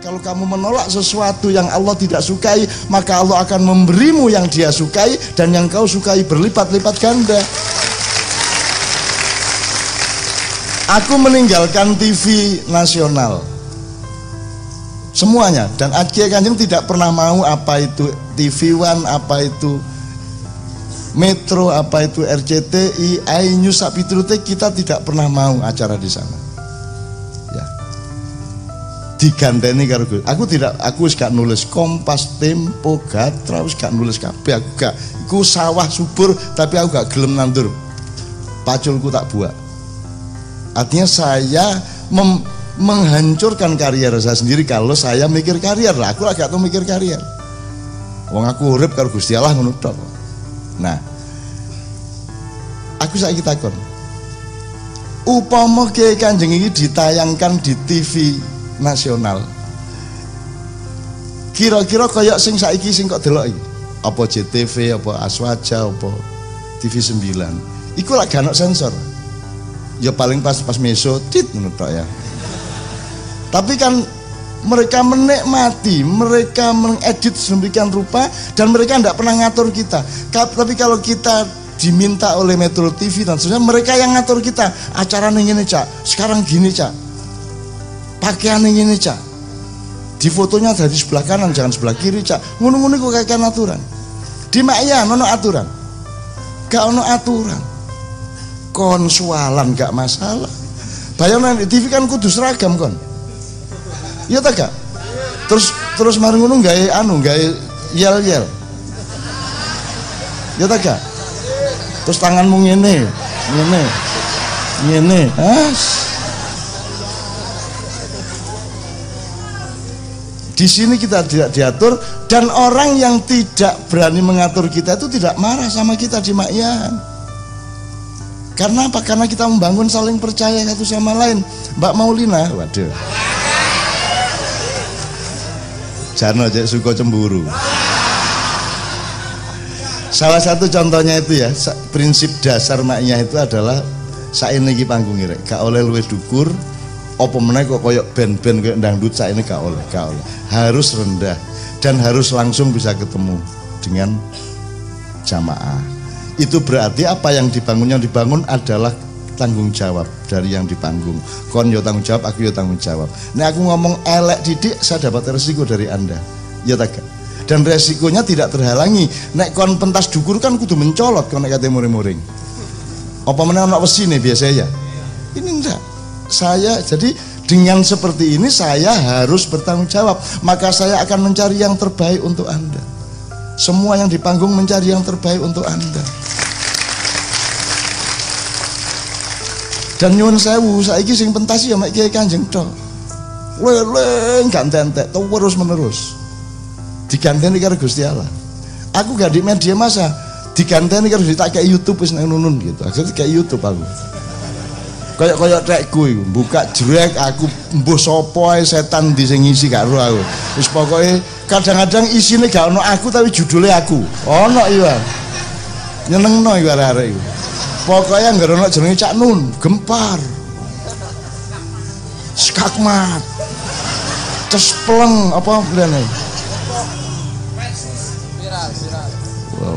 Kalau kamu menolak sesuatu yang Allah tidak sukai, maka Allah akan memberimu yang Dia sukai, dan yang kau sukai berlipat-lipat ganda. Aku meninggalkan TV nasional semuanya, dan Kiai Kanjeng tidak pernah mau apa itu TV One, apa itu Metro, apa itu RCTI, iNews, Sapitrute, kita tidak pernah mau acara di sana. Ya. Diganteni karo aku tidak, aku wis gak nulis Kompas, Tempo, Gatra, wis gak nulis kabeh, aku gak. Iku sawah subur tapi aku gak gelem nandur. Paculku tak buat. Artinya saya menghancurkan karier saya sendiri kalau saya mikir karier. Lah aku gak tau mikir karier. Wong aku urip karo Gusti Allah ngono tok. Nah, aku saiki takon, upama Kiai Kanjeng iki ditayangkan di TV nasional, kira-kira kayak sing saiki sing kok delok iki, apa JTV, apa Aswaja, apa TV 9, iku lak gak ono sensor. Ya paling pas meso tit ngono tok ya. Tapi kan mereka menikmati, mereka mengedit sedemikian rupa, dan mereka tidak pernah ngatur kita. Tapi kalau kita diminta oleh Metro TV dan sebagainya, mereka yang ngatur kita. Acara ini cak, sekarang gini cak, pakaian ini cak, di fotonya dari sebelah kanan jangan sebelah kiri cak. Ngono-ngono kok kayak aturan. Di Makya ono aturan, gak ono aturan. Konsualan gak masalah. Bayangkan di TV kan kudu seragam kon. Iya tak gak? Terus mari ngono gawe yel-yel. Ya tak gak? Terus tanganmu ngene. Di sini kita tidak diatur, dan orang yang tidak berani mengatur kita itu tidak marah sama kita di Makyan. Karena apa? Karena kita membangun saling percaya satu sama lain. Mbak Maulina, waduh. Jarno aja suka cemburu. Salah satu contohnya itu ya, prinsip dasar Maknya itu adalah saene iki panggung rek, gak oleh luwih dhuwur, apa meneh kok koyok band-band koyok dangdut saene gak oleh. Harus rendah dan harus langsung bisa ketemu dengan jamaah. Itu berarti apa yang dibangun adalah tanggung jawab dari yang di panggung. Kon yo tanggung jawab, aku yo tanggung jawab. Nah aku ngomong elek didik, saya dapat resiko dari Anda. Ya tak? Dan resikonya tidak terhalangi. Nek kon pentas dukur kan kudu mencolot kon nek kate muring-muring. Apa meneh ana wesine biasanya? Ini enggak. Saya jadi dengan seperti ini saya harus bertanggung jawab. Maka saya akan mencari yang terbaik untuk Anda. Semua yang di panggung mencari yang terbaik untuk Anda. Dan nyuwun sewu, saiki sing pentas ya mek Kiai Kanjeng tok. Leleng gantentek terus menerus. Diganteni karo Gusti Allah. Aku gak di media massa, diganteni karo tak kayak YouTube wis nang nunun gitu. Akhirnya kayak YouTube aku. Kayak tekku iku, buka jrek aku mbuh sapa ae setan di sing ngisi gak ro aku. Wis pokoke kadang-kadang isine gak ono aku tapi judulnya aku. Ono iya. Nyenengno iku arek-arek iku. Pokoknya nggak ada jenenge Cak Nun, gempar, skakmat, terus peleng apa bilane? Wow.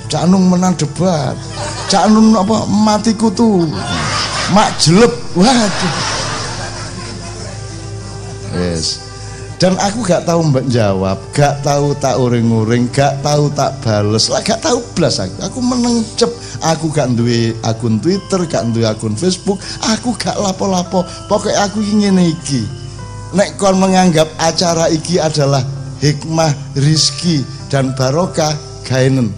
Cak Nun menang debat, Cak Nun apa mati kutu, mak jeleb, waduh. Yes. Dan aku gak tahu mbak jawab, gak tahu tak uring-uring, gak tahu tak bales, lah gak tahu blas aku menencep, aku gak duwe akun Twitter, gak duwe akun Facebook, aku gak lapo-lapo, pokoknya aku ingin iki. Nek kon menganggap acara iki adalah hikmah, rizki dan barokah, gaenen.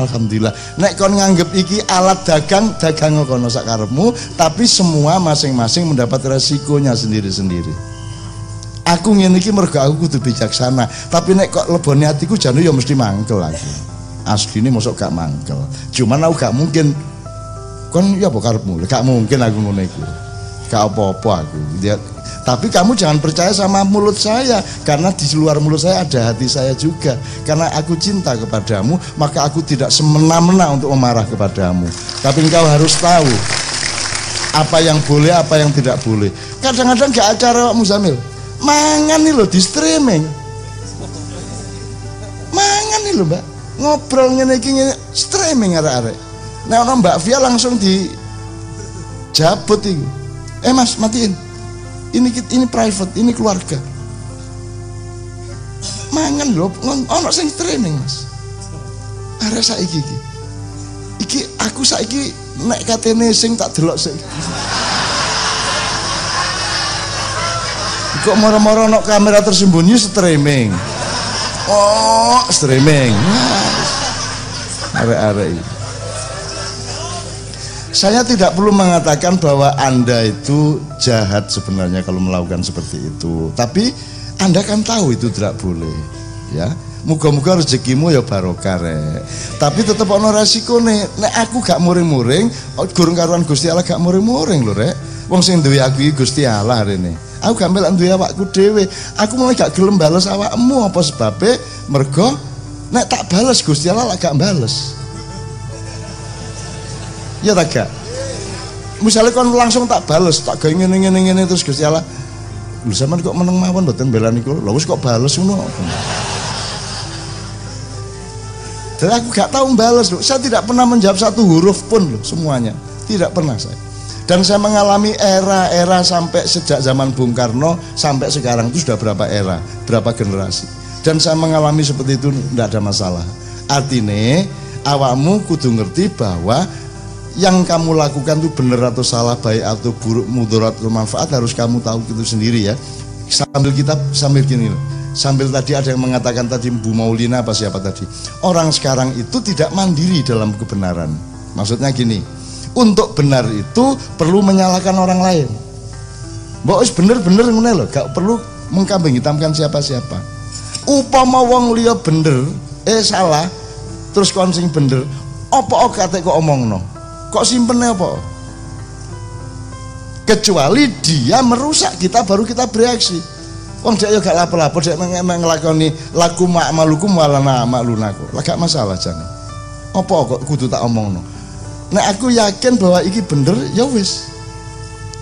Alhamdulillah. Nek kon nganggep iki alat dagang kono sak karepmu, tapi semua masing-masing mendapat resikonya sendiri-sendiri. Aku ngene iki mergo aku kudu bijaksana, tapi nek kok lebone atiku jane ya mesti mangkel aku. Asline mosok gak mangkel. Cuman aku gak mungkin kon ya apa karepmu? Gak mungkin aku ngono iku. Gak apa-apa aku. Ya, tapi kamu jangan percaya sama mulut saya, karena di luar mulut saya ada hati saya juga. Karena aku cinta kepadamu, maka aku tidak semena-mena untuk memarah kepadamu. Tapi engkau harus tahu apa yang boleh, apa yang tidak boleh. Kadang-kadang gak acara Muzamil. Mangan nih lo di streaming. Mangan nih lo Mbak. Ngobrol ngene iki streaming arek-arek. Nah orang Mbak Via langsung di jabut itu. Mas matiin. Ini private, ini keluarga. Mangan lho, ono sing streaming Mas. Arek saiki iki. Iki aku saiki nek katene sing tak delok sik. Kok moro-moro ono kamera tersembunyi streaming. Oh, streaming. Arek-arek iki. Saya tidak perlu mengatakan bahwa Anda itu jahat sebenarnya kalau melakukan seperti itu. Tapi Anda kan tahu itu tidak boleh, ya. Muga-muga rezekimu ya barokah rek. Tapi tetap ono resikone. Nek aku gak muring-muring, gurung karuan Gusti Allah gak muring-muring lho rek. Wong sing duwe aku iki Gusti Allah rene. Aku gak melok duwe awakku dhewe. Aku mulai gak gelem bales awakmu apa sebabe mergo nek tak bales Gusti Allah lak gak bales. Ya tak gak? Misalnya kon langsung tak bales, tak gawe ngene terus Gusti Allah. Lho sampean kok meneng mawon mboten belani kula. Lha wis kok bales ngono. Dan aku gak tahu bales loh. Saya tidak pernah menjawab satu huruf pun loh semuanya. Tidak pernah saya. Dan saya mengalami era-era sampai sejak zaman Bung Karno sampai sekarang itu sudah berapa era, berapa generasi. Dan saya mengalami seperti itu tidak ada masalah. Artinya awakmu kudu ngerti bahwa yang kamu lakukan itu benar atau salah, baik atau buruk, mudarat atau manfaat harus kamu tahu itu sendiri ya. Sambil gini loh. Sambil tadi ada yang mengatakan tadi Bu Maulina apa siapa tadi, orang sekarang itu tidak mandiri dalam kebenaran. Maksudnya gini, untuk benar itu perlu menyalahkan orang lain. Mbok wis bener-bener ngene lho, gak perlu mengkambing hitamkan siapa-siapa. Upama wong liya bener, salah, terus kon sing bener, apa kate kok omongno? Kok simpene apa? Kecuali dia merusak kita baru kita bereaksi. Wong dia yo gak lapo-lapo, dia ngelakoni laku ma'malukum walana ma'lunaku. Lah gak masalah jane. Apa kok kudu tak omongno? Nek aku yakin bahwa iki bener, ya wis.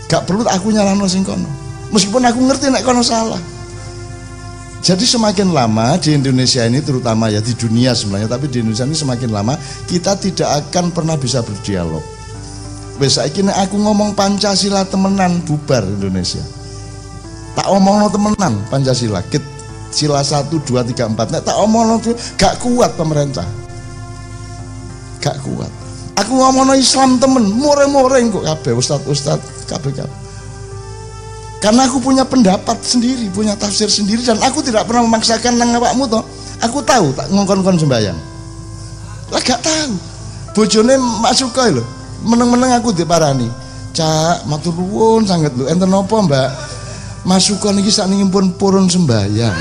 Gak perlu aku nyalahno sing kono. Meskipun aku ngerti nek kono salah. Jadi semakin lama di Indonesia ini, terutama ya di dunia sebenarnya, tapi di Indonesia ini semakin lama kita tidak akan pernah bisa berdialog. Wis saiki nek aku ngomong Pancasila temenan bubar Indonesia. Tak omongno temenan Pancasila, sila 1 2 3 4. Nek tak omongno gak kuat pemerintah. Gak kuat. Aku ngomongno Islam temen, moreng-moreng kok kabeh ustad kabeh. Karena aku punya pendapat sendiri, punya tafsir sendiri, dan aku tidak pernah memaksakan nang awakmu toh. Aku tahu tak ngongkon-ngongkon sembayang. Lah gak tahu. Bojone masuk koe lho. Meneng-meneng aku diparani. Cak, matur nuwun sanget lho. Enten napa, Mbak? Masukon iki sakniki pun purun sembayang.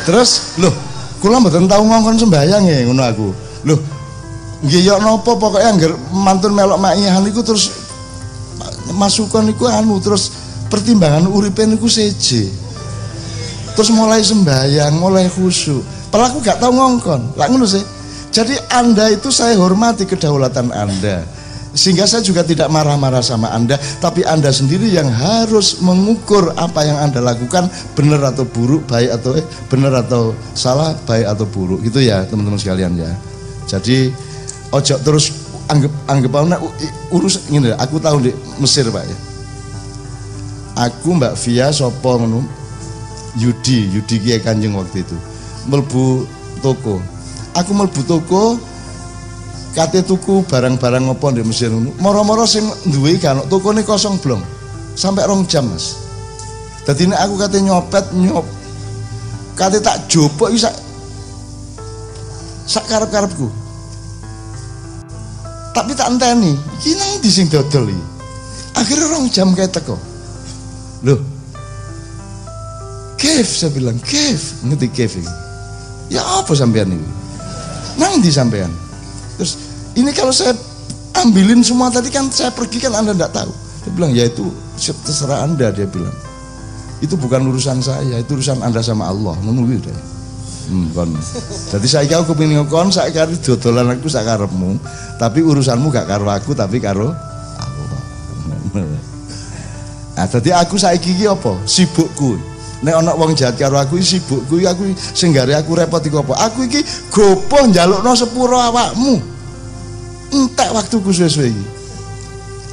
Terus, loh, kula mboten tau ngongkon sembayang ya ngono aku. Loh, nggih yo napa pokoke angger mantun melok makihan iku terus masukon iku anu terus pertimbangan uripe niku seje. Terus mulai sembayang, mulai khusyuk. Padahal aku gak tau ngongkon. Lah ngono sih. Jadi Anda itu saya hormati kedaulatan Anda. Sehingga saya juga tidak marah-marah sama Anda, tapi Anda sendiri yang harus mengukur apa yang Anda lakukan benar atau buruk, baik atau benar atau salah, baik atau buruk. Gitu ya teman-teman sekalian ya. Jadi ojo terus anggap urus ini. Aku tahu di Mesir Pak ya. Aku Mbak Via sopo ngono Yudi Kiai Kanjeng waktu itu melbu toko. Aku melbu toko kate tuku barang-barang apa di Mesir ngono. Moro-moro sing duwe kan tokone kosong blong. Sampai 2 jam, Mas. Dadi nek aku kate nyopet kate tak jopok iki sak karep-karepku. Tapi tak enteni, iki nang ndi sing dodol iki. Akhirnya 2 jam kae teko. Loh. Kev, saya bilang, Kev, ngerti Kev ini. Ya apa sampean ini? Nang ndi sampean? Terus ini kalau saya ambilin semua tadi kan saya pergi kan Anda tidak tahu. Dia bilang ya itu terserah Anda, dia bilang. Itu bukan urusan saya, itu urusan Anda sama Allah. Menunggu deh. Kon. Jadi saya kau kepingin ngekon, saya kari dodolan aku sak karepmu, tapi urusanmu gak karo aku tapi karo Allah. Nah, dadi aku saiki iki apa? Sibukku. Nek ana wong jahat karo aku sibukku iki aku sing gare aku repot iku apa? Aku iki gopoh njalukno sepuro awakmu. Entek waktuku suwe-suwe iki.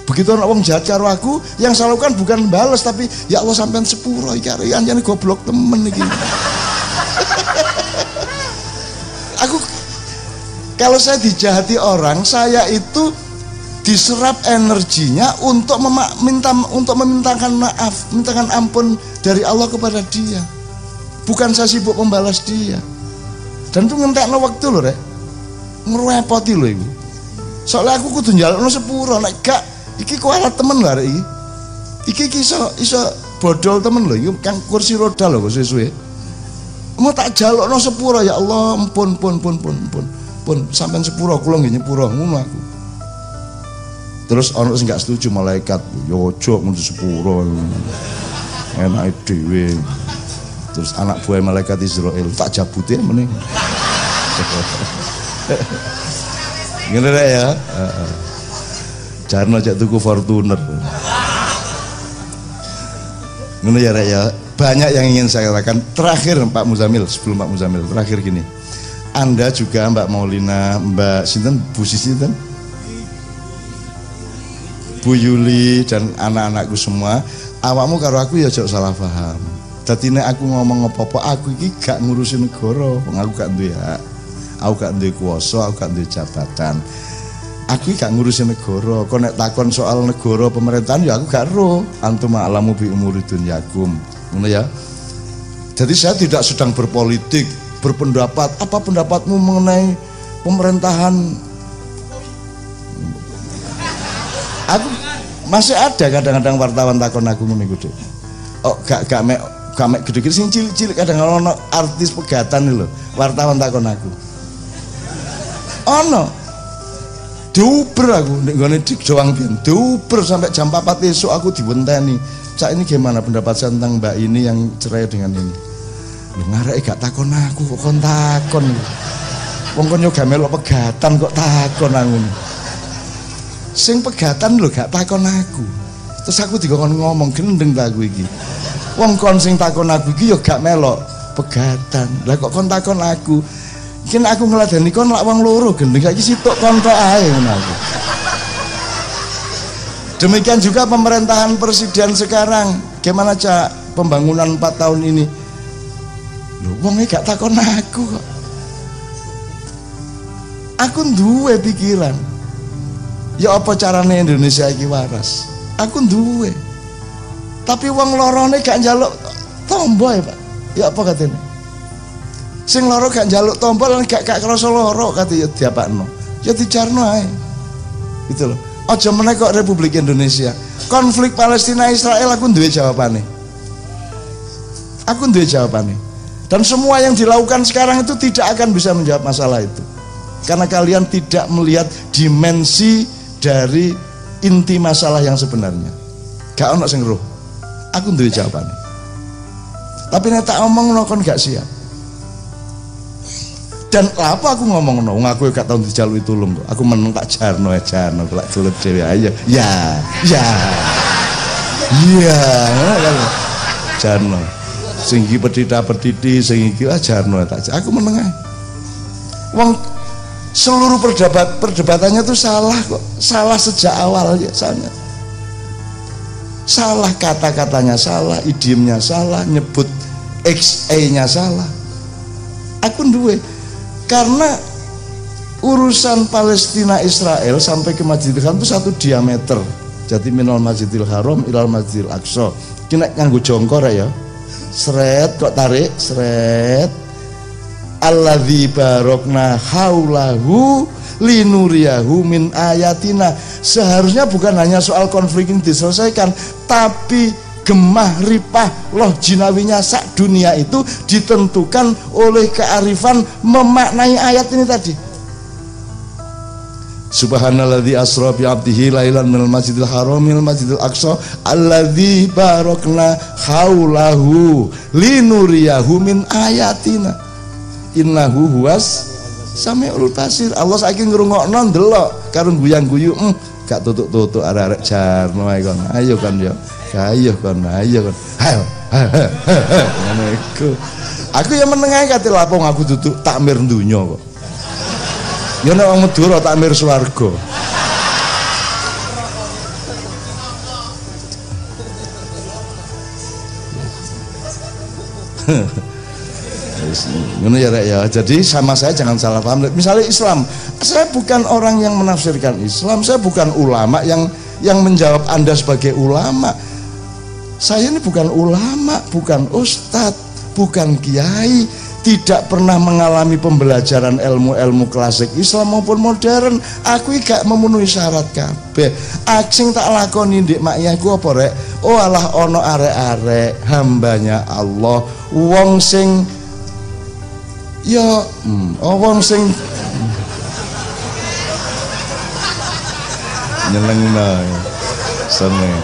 Begitu ana wong jahat karo aku, yang saya lakukan bukan balas tapi ya Allah sampean sepuro iki karo anjane goblok temen iki. Aku kalau saya dijahati orang, saya itu diserap energinya untuk memintakan maaf, mintakan ampun dari Allah kepada dia. Bukan saya sibuk membalas dia. Dan itu ngentekno waktu loh, Rek. Ngerepoti loh iku. Soalnya aku kudu njalukno sepuro, nek gak iki kualat temen lah, Rek iki. Iki iso bodol temen loh, iki kan kursi roda loh suwe-suwe. Mau tak jalukno sepuro ya Allah, pun sampean sepuro kula nggih nyepuro ngono aku. Terus orang sing gak setuju malaikat, yo ojo ngono sepuro. Enak dhewe. Terus anak buah malaikat Israel tak jabutin mending. Ngene rek ya. Jarno jak tuku Fortuner. Ngono ya rek ya. Banyak yang ingin saya katakan. Terakhir Pak Muzamil, sebelum Pak Muzamil, terakhir gini. Anda juga Mbak Maulina, Mbak Sinten, Bu Sinten, Bu Yuli dan anak-anakku semua, awakmu karo aku ya jauh salah paham. Dadi nek aku ngomong apa-apa, aku iki gak ngurusin negara, aku gak duwe hak. Aku gak duwe kuwasa, aku gak duwe jabatan. Aku gak ngurusin negara. Kok nek takon soal negara pemerintahan ya aku gak ro. Antum a'lamu bi umuri dunyakum. Ngono ya. Jadi saya tidak sedang berpolitik, berpendapat. Apa pendapatmu mengenai pemerintahan? Aku masih ada kadang-kadang wartawan takon aku ngene iku, Dik. Oh, gak mek gede-gede sing cilik-cilik kadang-kadang ono artis pegatan lho, wartawan takon aku. Ono. Duper aku nek nggone dik doang biyen. Duper sampai jam 4 esuk aku diwenteni. Cak ini gimana pendapat saya tentang Mbak ini yang cerai dengan ini? Lho ngareke gak takon aku kok kon takon. Wong kon yo gak melok pegatan kok takon aku. Sing pegatan lho gak takon aku. Terus aku dikon ngomong gendeng ta aku iki. Wong kon sing takon aku iki yo gak melok pegatan. Lah kok kon takon aku? Iki aku ngladeni kon lak wong loro gendeng saiki sitok kon tok ae ngono aku. Demikian juga pemerintahan presiden sekarang. Gimana Cak pembangunan 4 tahun ini? Lho wong gak takon aku kok. Aku duwe pikiran. Ya apa carane Indonesia iki waras? Aku duwe. Tapi wong lorone gak njaluk tombo ya, Pak. Ya apa katene? Sing loro gak njaluk tombo lan gak krasa loro kate ya diapakno. Ya dijarno ae. Gitu loh. Aja meneh kok Republik Indonesia. Konflik Palestina Israel aku duwe jawabane. Aku duwe jawabane. Dan semua yang dilakukan sekarang itu tidak akan bisa menjawab masalah itu. Karena kalian tidak melihat dimensi dari inti masalah yang sebenarnya. Gak ono sing roh. Aku duwe jawabane. Tapi nek tak omongno kon gak siap. Dan apa aku ngomong no, aku gak tau dijaluki tulung kok. Aku meneng tak jarno kelak tulet dhewe ayo. Ya. Iya, kan. Jarno. Sing iki petita-petiti, sing iki jarno tak. Aku meneng ae. Wong seluruh perdebatannya tuh salah kok. Salah sejak awal ya sangat. Salah kata-katanya salah, idiomnya salah, nyebut XA-nya salah. Aku duwe. Karena urusan Palestina Israel sampai ke Masjidil Haram itu satu diameter. Jadi minal Masjidil Haram ilal Masjidil Aqsa. Kena nganggo jongkor ya. Sret kok tarik, sret. Alladzi barokna haulahu linuriyahu min ayatina. Seharusnya bukan hanya soal konflik yang diselesaikan, tapi gemah ripah loh jinawinya sak dunia itu ditentukan oleh kearifan memaknai ayat ini tadi. Subhanalladzi asra bi 'abdihi lailan minal masjidil haram minal masjidil aqsa alladzi barakna haulahu linuriyahu min ayatina innahu huwas samiul basir. Allah saiki ngrungokno ndelok karo guyang-guyu gak tutuk-tutuk arek-arek jarno ae kon. Ayo kan ya. Ayo kon, ayo kon. Ayo. Ngono iku. Aku ya meneng ae kate lapong aku duduk takmir dunya kok. Ya nek wong Madura takmir swarga. Ngono ya Rek ya. Jadi sama saya jangan salah paham. Misalnya Islam, saya bukan orang yang menafsirkan Islam, saya bukan ulama yang menjawab Anda sebagai ulama. Saya ini bukan ulama, bukan ustadz, bukan kiai, tidak pernah mengalami pembelajaran ilmu-ilmu klasik Islam maupun modern. Aku gak memenuhi syarat kabeh. Sing tak lakoni ndik makyaku apa Rek? Oh alah ono arek-arek hambanya Allah, wong sing ya wong sing nyenengno seneng.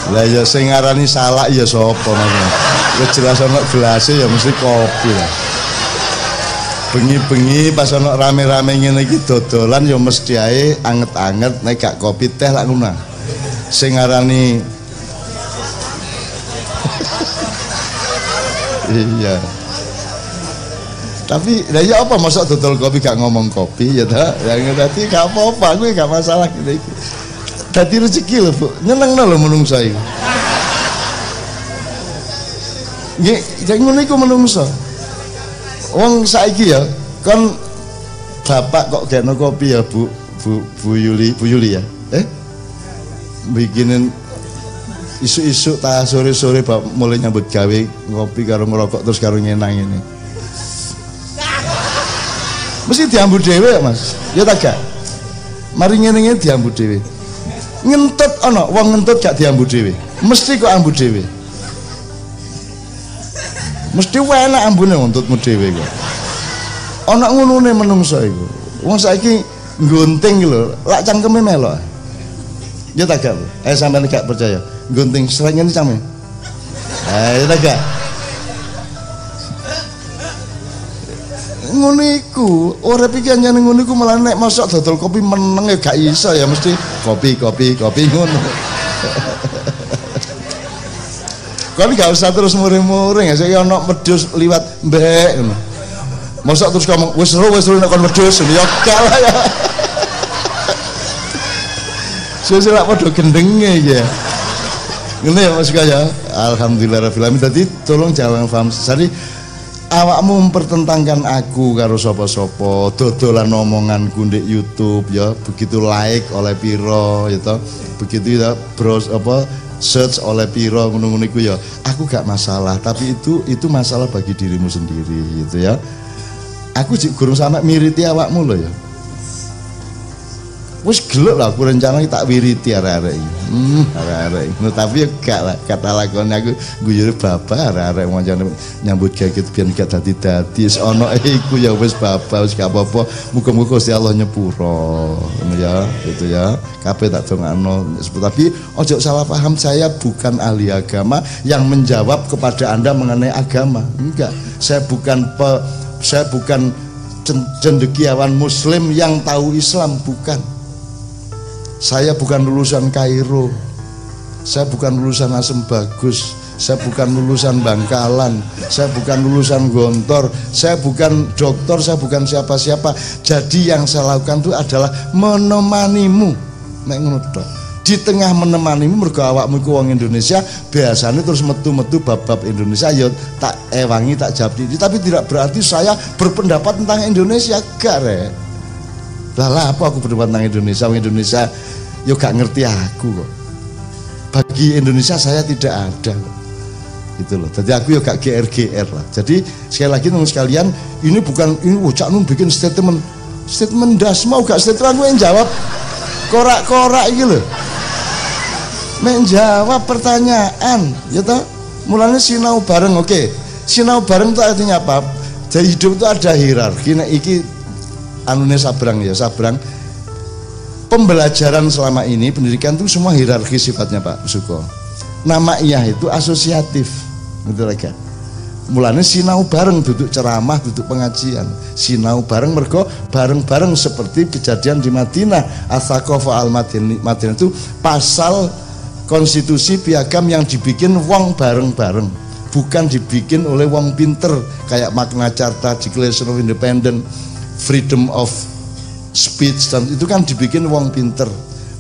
Lah ya sing ngarani salak ya sapa maksudnya. Wis jelas ana gelas ya mesti kopi lah. Bengi-bengi pas ana rame-rame ngene iki dodolan ya mesti ae anget-anget, nek gak kopi teh lak ngono. Sing ngarani iya. Tapi lah ya apa mosok dodol kopi gak ngomong kopi ya ta? Yang tadi gak apa-apa, gue gak masalah gitu. Dadi rezeki lho, Bu. Nyenengno lho menungso iki. Nggih, nek ngono iku menungso. Wong saiki ya, kon bapak kok gekno kopi ya, Bu Yuli ya. Bikinin isu-isu ta sore-sore bab mulai nyambut gawe ngopi karo ngerokok terus karo nyenang ini. Mesti diambu dhewe ya, Mas. Ya ta gak? Mari ngene-ngene diambu dhewe. Ngentut ana wong ngentut gak diambu dhewe, mesti kok ambu dhewe, mesti enak ambune ngentutmu dhewe kok. Ana ngunune menungso iku. Wong saiki nggunting lho, lak cangkeme melok. Ya tak gak? Sampeyan gak percaya. Nggunting sreng ngene cangkeme. Ya tak gak? Ngono iku, ora pikir jane ngono iku malah nek mosok dodol kopi meneng ya gak iso ya mesti kopi ngono. Kon gak usah terus muring-muring ya, saya ana wedhus liwat mbek ngono. Mosok terus ngomong wis ro nek kon wedhus ya kalah ya. Sesuk lak padha gendenge ya. Ngene ya Mas kaya. Alhamdulillahirabbil alamin. Dadi tolong jangan paham sari awakmu mempertentangkan aku karo sapa-sapa, dodolan omonganku ndek YouTube ya, begitu like oleh piro ya toh, begitu ya browse apa search oleh piro ngono-ngono iku ya. Aku gak masalah, tapi itu masalah bagi dirimu sendiri gitu ya. Aku jek gurung sampe miriti awakmu lho ya. Wis gelek lah aku rencana tak wiriti arek-arek iki. Arek-arek. No, tapi ya gak lah kata lakone aku guyure bapak arek-arek wancane nyambut gawe gitu biyen gak dadi-dadi. Wis ana iku ya wis bapak wis gak apa-apa. Muga-muga Gusti Allah nyepuro. Ngono ya, gitu ya. Kabeh tak dongakno. Tapi ojo salah paham, saya bukan ahli agama yang menjawab kepada Anda mengenai agama. Enggak. Saya bukan cendekiawan muslim yang tahu Islam, bukan. Saya bukan lulusan Kairo, saya bukan lulusan Asem Bagus, saya bukan lulusan Bangkalan, saya bukan lulusan Gontor, saya bukan dokter, saya bukan siapa-siapa. Jadi yang saya lakukan itu adalah menemanimu, nek ngono tok. Di tengah menemanimu mergo awakmu iku wong Indonesia, biasanya terus metu-metu bab-bab Indonesia ya tak ewangi, tak jawab. Tapi tidak berarti saya berpendapat tentang Indonesia, gak Rek. Lah apa aku berdebat tentang Indonesia? Orang Indonesia yo gak ngerti aku kok. Bagi Indonesia saya tidak ada kok. Gitu loh. Jadi aku yo gak GR lah. Jadi sekali lagi teman sekalian, ini bukan ini Cak Nun bikin statement das mau gak statement, aku yang jawab korak-korak iki lho. Menjawab pertanyaan, ya toh? Mulanya sinau bareng, oke. Sinau bareng itu artinya apa? Jadi hidup itu ada hierarki. Nah iki anune sabrang ya, sabrang. Pembelajaran selama ini, pendidikan itu semua hierarki sifatnya Pak Suko. Nama iya itu asosiatif, gitu lagi. Mulane sinau bareng, duduk ceramah, duduk pengajian, sinau bareng mergo bareng-bareng seperti kejadian di Madinah. As-Saqafah al-Madinah itu pasal konstitusi piagam yang dibikin wong bareng-bareng, bukan dibikin oleh wong pinter kayak Magna Carta, Declaration of Independence, Freedom of Speech, dan itu kan dibikin wong pinter.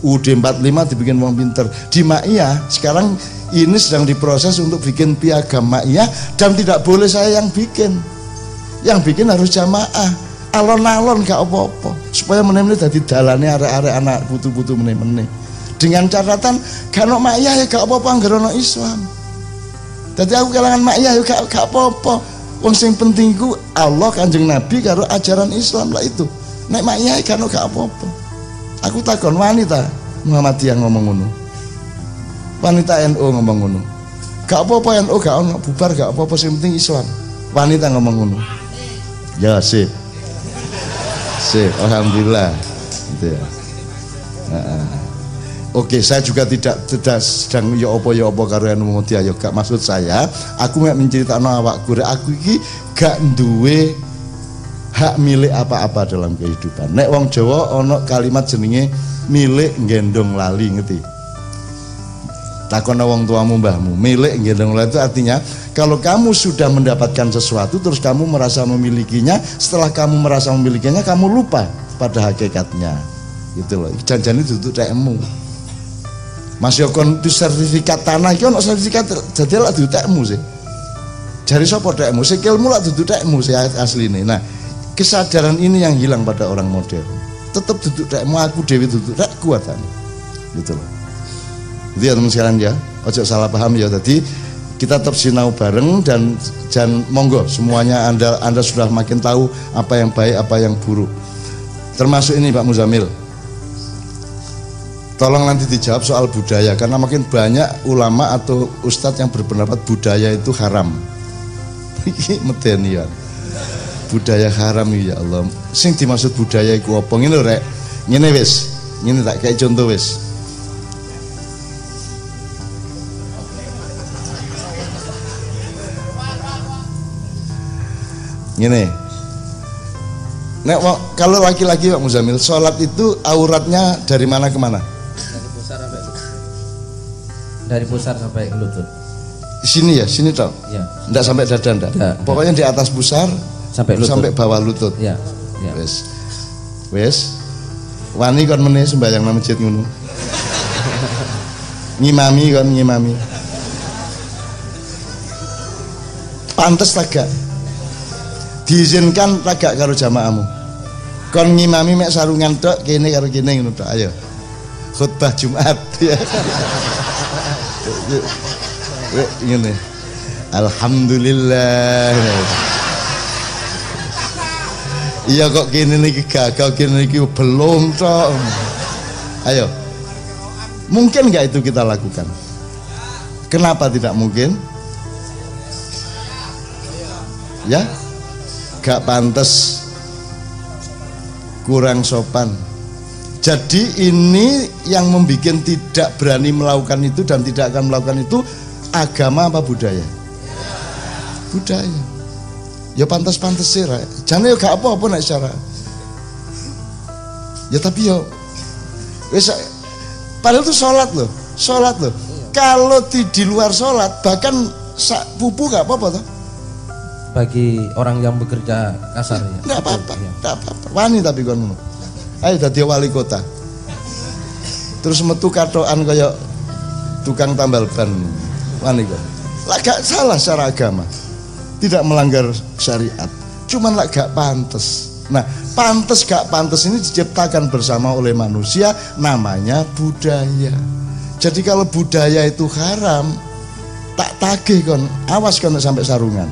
UUD 45 dibikin wong pinter. Di Maiyah sekarang ini sedang diproses untuk bikin piagam Maiyah, dan tidak boleh saya yang bikin. Yang bikin harus jamaah. Alon-alon gak apa-apa, supaya meneh-meneh dadi dalane arek-arek anak putu-putu meneh-meneh. Dengan catatan gak ono Maiyah ya gak apa-apa anggere ono Islam. Dadi aku kalangan Maiyah ya gak apa-apa. Wong sing penting ku Allah, Kanjeng Nabi karo ajaran Islam lah itu. Nek Maiyah gak ono gak apa-apa. Aku takon wanita Muhammadiyah ngomong ngono. Wanita NU ngomong ngono. Gak apa-apa NU gak ono, bubar gak apa-apa, sing penting Islam. Wanita ngomong ngono. Ya sip. Sip, alhamdulillah. Gitu ya. Oke, saya juga tidak sedang ya apa karo NU Muhammadiyah, ya gak maksud saya. Aku mek menceritakan awakku, aku iki gak duwe hak milik apa-apa dalam kehidupan. Nek wong Jawa ono kalimat jenenge milik gendong lali, ngerti? Takon wong tuamu mbahmu, milik gendong lali itu artinya kalau kamu sudah mendapatkan sesuatu terus kamu merasa memilikinya, setelah kamu merasa memilikinya kamu lupa pada hakikatnya. Gitu loh. Jangan duduk tekmu. Mas yo kon itu sertifikat tanah iki ono sertifikat dadi lak duduk tekmu sih. Jari sapa tekmu? Sikilmu lak duduk tekmu sih asline. Nah, kesadaran ini yang hilang pada orang modern. Tetap duduk tekmu, aku dewi duduk tek kuatan. Gitu loh. Jadi ya teman sekalian ya, ojo salah paham ya. Tadi kita tetap sinau bareng dan monggo semuanya anda sudah makin tahu apa yang baik, apa yang buruk. Termasuk ini Pak Muzamil. Tolong nanti dijawab soal budaya, karena makin banyak ulama atau ustadz yang berpendapat budaya itu haram. Ini medenian. Budaya haram ya Allah. Sing dimaksud budaya iku apa? Ngene rek. Ngene wis. Ngene tak kayak contoh wis. Ngene. Nek kalau laki-laki Pak Muzamil, sholat itu auratnya dari mana ke mana? Dari pusar sampai ke lutut. Sini ya, sini toh. Ya. Enggak sampai dada enggak. Pokoknya di atas pusar sampai lutut. Sampai bawah lutut. Ya. Ya. Wes. Wes. Wani kon meneh sembahyang nang masjid ngono. Ngimami kon ngimami. Pantes tak gak? Diizinkan tak gak karo jamaahmu? Kon ngimami mek sarungan tok kene karo kene ngono tok. Ayo. Khutbah Jumat ya. Ngene. Alhamdulillah. Iya kok kene niki gagal, kene niki belum tok. Ayo. Mungkin nggak itu kita lakukan? Kenapa tidak mungkin? Ya? Gak pantas, kurang sopan. Jadi ini yang membuat tidak berani melakukan itu dan tidak akan melakukan itu agama apa budaya? Budaya. Ya pantas-pantas sih, jangan ya gak apa-apa nek cara. Ya tapi ya, padahal itu sholat loh. Kalau di luar sholat bahkan pupu gak apa-apa toh? Bagi orang yang bekerja kasar ya. Nggak apa-apa, nggak apa-apa. Wani tapi kon. Ayo dadi wali kota. Terus metu katokan kayak tukang tambal ban. Wani kon. Lah gak salah secara agama. Tidak melanggar syariat. Cuman lah gak pantes. Nah, pantes gak pantes ini diciptakan bersama oleh manusia, namanya budaya. Jadi kalau budaya itu haram, tak tagih kon, awas kon sampai sarungan.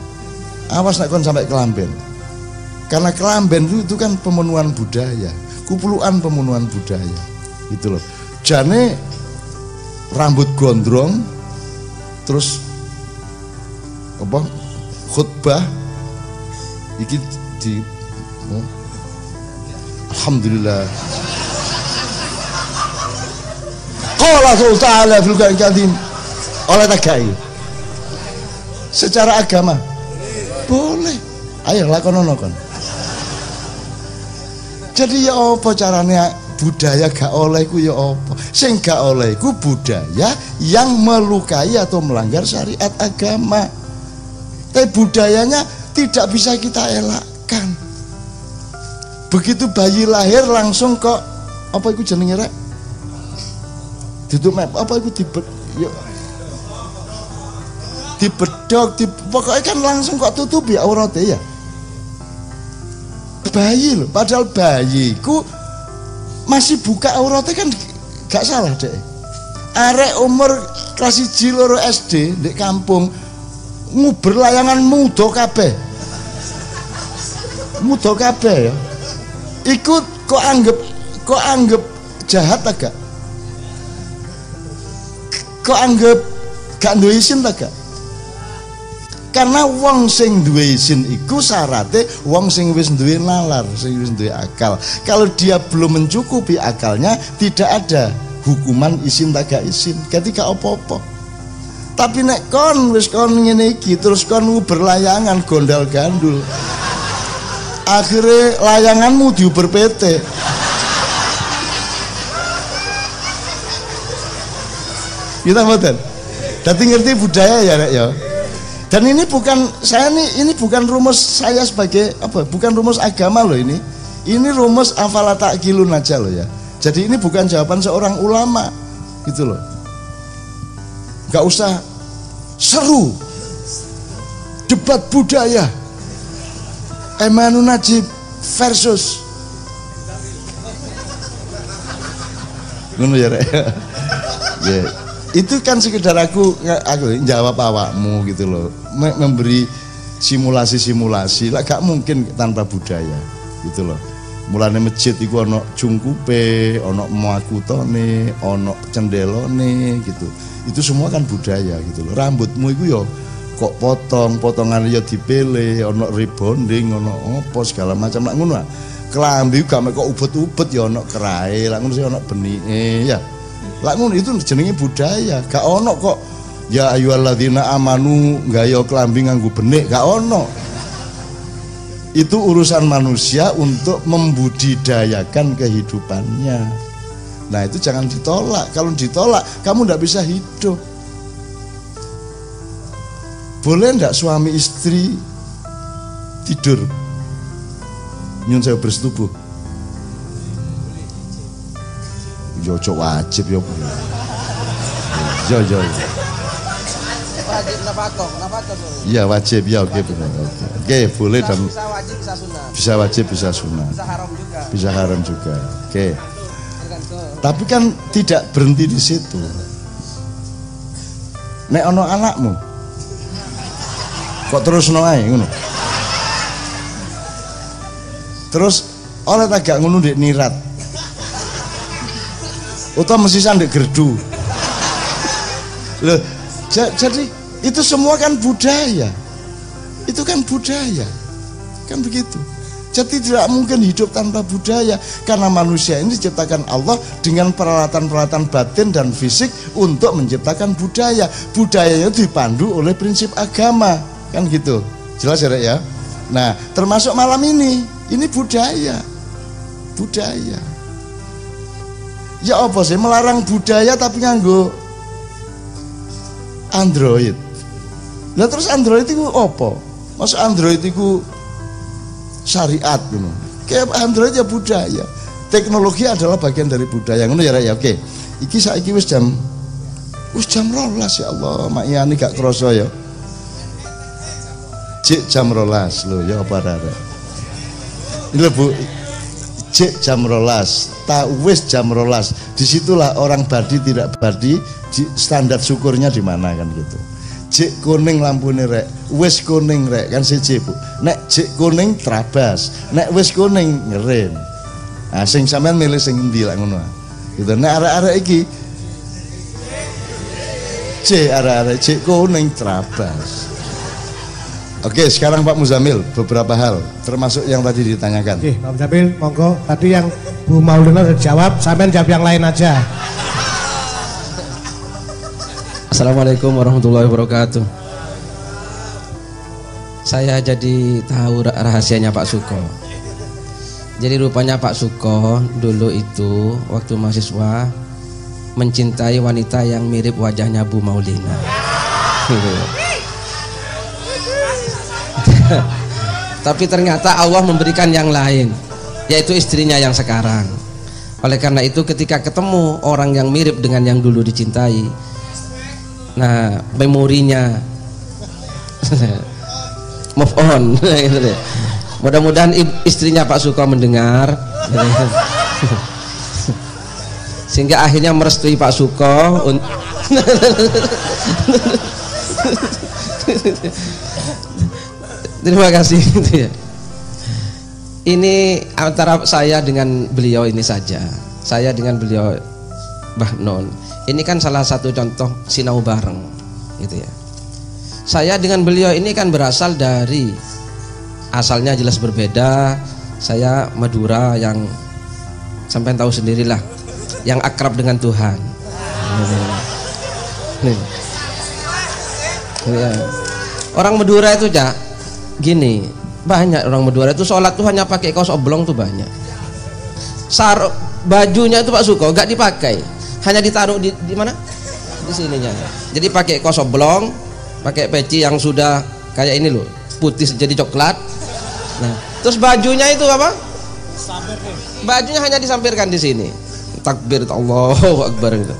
Awas nak kon sampai kelamben. Karena kelamben itu kan pemenuhan budaya, kupuluan pemenuhan budaya. Gitu loh. Jane rambut gondrong terus apa? Khutbah iki di alhamdulillah. Qala ta'ala fil Qur'an karim. Oleh tagai. Secara agama Boleh. Ayo lakonono kon. Jadi ya apa caranya budaya gak oleh ku ya apa? Sing gak oleh ku budaya yang melukai atau melanggar syariat agama. Tapi budayanya tidak bisa kita elakkan. Begitu bayi lahir langsung kok apa itu jenenge rek? Ditutup apa itu dibedok, pokoknya kan langsung kok tutupi auratnya ya. Bayi loh, padahal bayiku masih buka auratnya kan gak salah deh. Arek umur kelas 1 loro SD di kampung nguber layangan muda kabeh. Muda kabeh ya. Ikut kok anggap jahat agak? Kok anggap gak duwe isin agak? Karena wong sing duwe isin iku syaratnya wong sing wis duwe nalar, sing wis duwe akal. Kalau dia belum mencukupi akalnya, tidak ada hukuman isin tak gak isin. Ketika apa-apa. Tapi nek kon wis kon ngene iki terus kon berlayangan gondal gandul. Akhirnya layanganmu diuber PT. Kita mboten. Dadi ngerti budaya ya rek ya. Dan ini bukan saya ini bukan rumus saya sebagai apa? Bukan rumus agama loh ini. Ini rumus afala ta'qilun aja loh ya. Jadi ini bukan jawaban seorang ulama gitu loh. Gak usah seru debat budaya Emanu Najib versus ngono ya rek. Ya. Itu kan sekedar aku jawab awakmu gitu loh, memberi simulasi-simulasi lah, gak mungkin tanpa budaya gitu loh. Mulane masjid iku ana cungkupe, ana makutone, ana cendelone gitu. Itu semua kan budaya gitu loh. Rambutmu iku ya kok potongan ya dipele, ana rebonding, ana apa segala macam lak ngono. Klambi gak mek kok ubet-ubet ya ana kerae, lak ngono sih ana benike ya. Lah ngono itu jenenge budaya, gak ono kok ya ayyuhalladzina amanu gaya klambi nganggo benik, gak ono. Itu urusan manusia untuk membudidayakan kehidupannya. Nah itu jangan ditolak. Kalau ditolak kamu ndak bisa hidup. Boleh ndak suami istri tidur nyun saya bersetubuh? Yo wajib yo. Yo. Wajib nafkah. Iya wajib ya, oke benar. Oke, boleh dan bisa wajib bisa sunah. Bisa wajib bisa sunah. Bisa haram juga. Bisa haram juga. Oke. Tapi kan tidak berhenti di situ. Nek ono anakmu, kok terus ae ngono. Terus oleh tagak ngono ndek nirat. Utawa mesti sandek gerdu. Loh, jadi itu semua kan budaya. Itu kan budaya. Kan begitu. Jadi tidak mungkin hidup tanpa budaya karena manusia ini diciptakan Allah dengan peralatan-peralatan batin dan fisik untuk menciptakan budaya. Budayanya dipandu oleh prinsip agama, kan gitu. Jelas ya, Rek ya? Nah, termasuk malam ini budaya. Budaya. Ya apa sih melarang budaya tapi nganggo Android. Lah terus Android itu apa? Masuk Android itu syariat ngono. Kayak Android ya budaya. Teknologi adalah bagian dari budaya ngono ya Rek ya. Oke. Iki saiki wis jam 12 ya Allah. Mak Yani gak kroso ya. Cek jam 12 lho ya apa Rek. Ini Bu cek jam 12, tak wis jam 12. Disitulah orang badi tidak badi, standar syukurnya di mana kan gitu. Cek kuning lampune rek, wis kuning rek kan siji Bu. Nek cek kuning trabas, nek wis kuning ngerem. Nah sing sampean milih sing endi lak ngono. Gitu. Nek arek-arek iki arek-arek cek kuning trabas. Oke, sekarang Pak Muzamil beberapa hal termasuk yang tadi ditanyakan. Oke, Pak Muzamil, monggo. Tadi yang Bu Maulina sudah jawab, sampean jawab yang lain aja. Assalamualaikum warahmatullahi wabarakatuh. Saya jadi tahu rahasianya Pak Suko. Jadi rupanya Pak Suko dulu itu waktu mahasiswa mencintai wanita yang mirip wajahnya Bu Maulina. Tapi ternyata Allah memberikan yang lain, yaitu istrinya yang sekarang. Oleh karena itu ketika ketemu orang yang mirip dengan yang dulu dicintai, nah memorinya move on. Mudah-mudahan istrinya Pak Suko mendengar, sehingga akhirnya merestui Pak Suko. Terima kasih. Ini antara saya dengan beliau ini saja. Saya dengan beliau Mbah Non. Ini kan salah satu contoh sinau bareng, gitu ya. Saya dengan beliau ini kan berasal dari asalnya jelas berbeda. Saya Madura yang sampai tahu sendirilah, yang akrab dengan Tuhan. Orang Madura itu Cak, gini, banyak orang Madura itu sholat tuh hanya pakai kaos oblong tuh banyak. Bajunya itu Pak Suko gak dipakai, hanya ditaruh di mana? Di sininya. Jadi pakai kaos oblong, pakai peci yang sudah kayak ini loh, putih jadi coklat. Nah, terus bajunya itu apa? Bajunya hanya disampirkan di sini. Takbir Allahu Akbar gitu.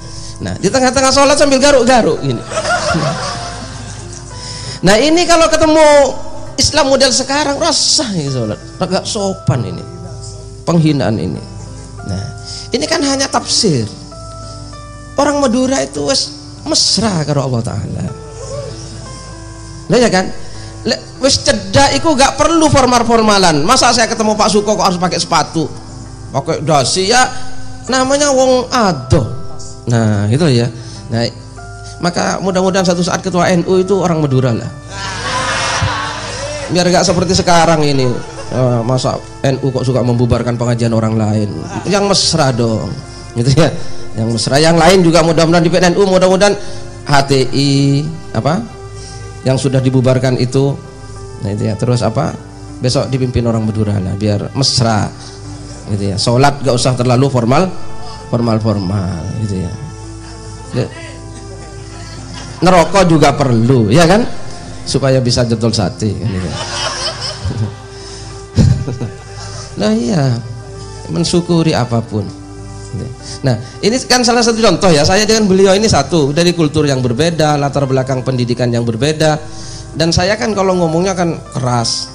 Nah, di tengah-tengah sholat sambil garuk-garuk gini. Nah, ini kalau ketemu Islam model sekarang rasah ya sholat, agak sopan ini, penghinaan ini. Nah, ini kan hanya tafsir. Orang Madura itu mesra karo Allah Ta'ala. Nah ya kan, wis cedak iku gak perlu formal-formalan. Masa saya ketemu Pak Suko kok harus pakai sepatu, pakai dasi, ya namanya wong ado. Nah gitu ya. Nah maka mudah-mudahan satu saat ketua NU itu orang Madura lah, biar gak seperti sekarang ini. Masa NU kok suka membubarkan pengajian orang lain, yang mesra dong gitu ya, yang mesra. Yang lain juga mudah-mudahan di PNU, mudah-mudahan HTI apa yang sudah dibubarkan itu, nah itu ya, terus apa besok dipimpin orang Madura lah, biar mesra gitu ya. Sholat gak usah terlalu formal gitu ya. Ngerokok juga perlu ya kan, supaya bisa jentol sate kan gitu. Nah iya, mensyukuri apapun. Nah ini kan salah satu contoh ya, saya dengan beliau ini satu dari kultur yang berbeda, latar belakang pendidikan yang berbeda, dan saya kan kalau ngomongnya kan keras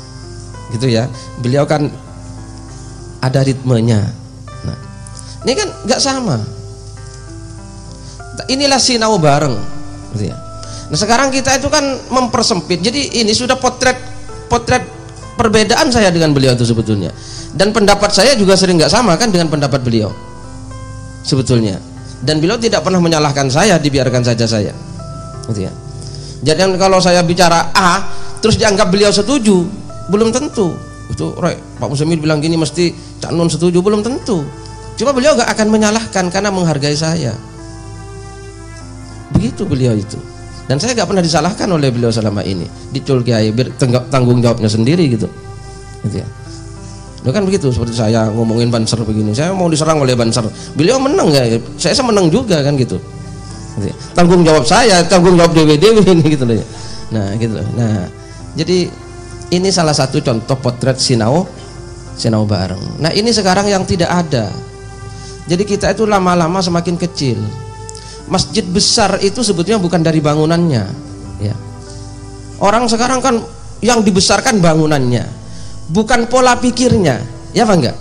gitu ya, beliau kan ada ritmenya. Nah ini kan nggak sama. Inilah sinau bareng gitu ya. Nah sekarang kita itu kan mempersempit, jadi ini sudah potret perbedaan saya dengan beliau itu sebetulnya, dan pendapat saya juga sering nggak sama kan dengan pendapat beliau sebetulnya, dan beliau tidak pernah menyalahkan saya, dibiarkan saja saya gitu ya. Jadi kalau saya bicara A terus dianggap beliau setuju, belum tentu itu Pak Muslimid bilang gini mesti Cak Nun setuju, belum tentu. Cuma beliau gak akan menyalahkan karena menghargai saya, begitu beliau itu. Dan saya gak pernah disalahkan oleh beliau selama ini, dicul kiai tanggung jawabnya sendiri gitu ya. Itu kan begitu, seperti saya ngomongin Banser begini, saya mau diserang oleh Banser, beliau menang ya, saya menang juga kan gitu. Tanggung jawab saya, tanggung jawab dewe-dewe ini gitu loh ya. Nah gitu. Nah jadi ini salah satu contoh potret sinau bareng. Nah ini sekarang yang tidak ada. Jadi kita itu lama-lama semakin kecil. Masjid besar itu sebetulnya bukan dari bangunannya ya. Orang sekarang kan yang dibesarkan bangunannya, bukan pola pikirnya, ya apa enggak?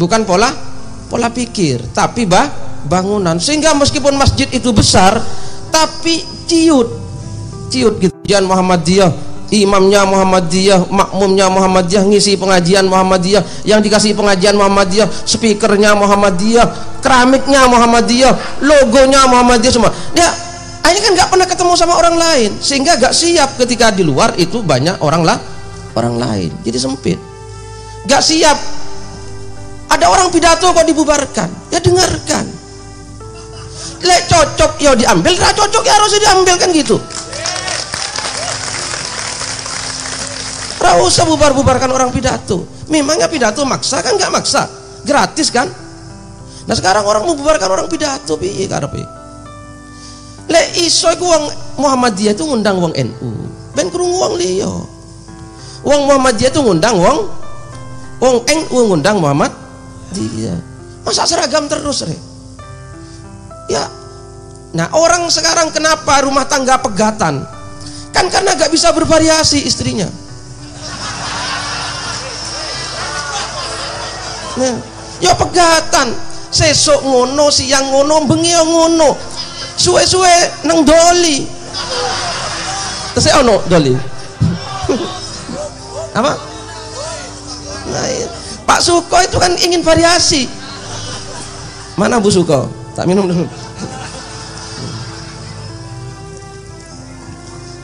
Bukan pola pikir, tapi bangunan. Sehingga meskipun masjid itu besar, tapi ciut gitu. Pengajian Muhammadiyah, imamnya Muhammadiyah, makmumnya Muhammadiyah, ngisi pengajian Muhammadiyah, yang dikasih pengajian Muhammadiyah, speakernya Muhammadiyah, keramiknya Muhammadiyah, logonya Muhammadiyah semua. Dia akhirnya kan nggak pernah ketemu sama orang lain, sehingga nggak siap ketika di luar itu banyak orang lain, jadi sempit, nggak siap. Ada orang pidato kok dibubarkan, ya dengarkan. Lek cocok ya diambil, nggak cocok ya harus diambil kan gitu. Nggak usah bubarkan orang pidato. Memangnya pidato maksa kan? Nggak maksa, gratis kan? Nah sekarang orang mau bubarkan orang pidato, piye karepe? Le iso iku wong Muhammadiyah itu ngundang wong NU, ben krungu wong liya. Wong Muhammadiyah itu ngundang wong NU ngundang Muhammadiyah. Masa seragam terus, Re? Ya. Nah, orang sekarang kenapa rumah tangga pegatan? Kan karena gak bisa bervariasi istrinya. Nah, ya pegatan, sesuk ngono, siang ngono, bengi ngono, suwe-suwe nang doli. Terus ono doli. Apa? Nah, Pak Suko itu kan ingin variasi. Mana Bu Suko? Tak minum dulu.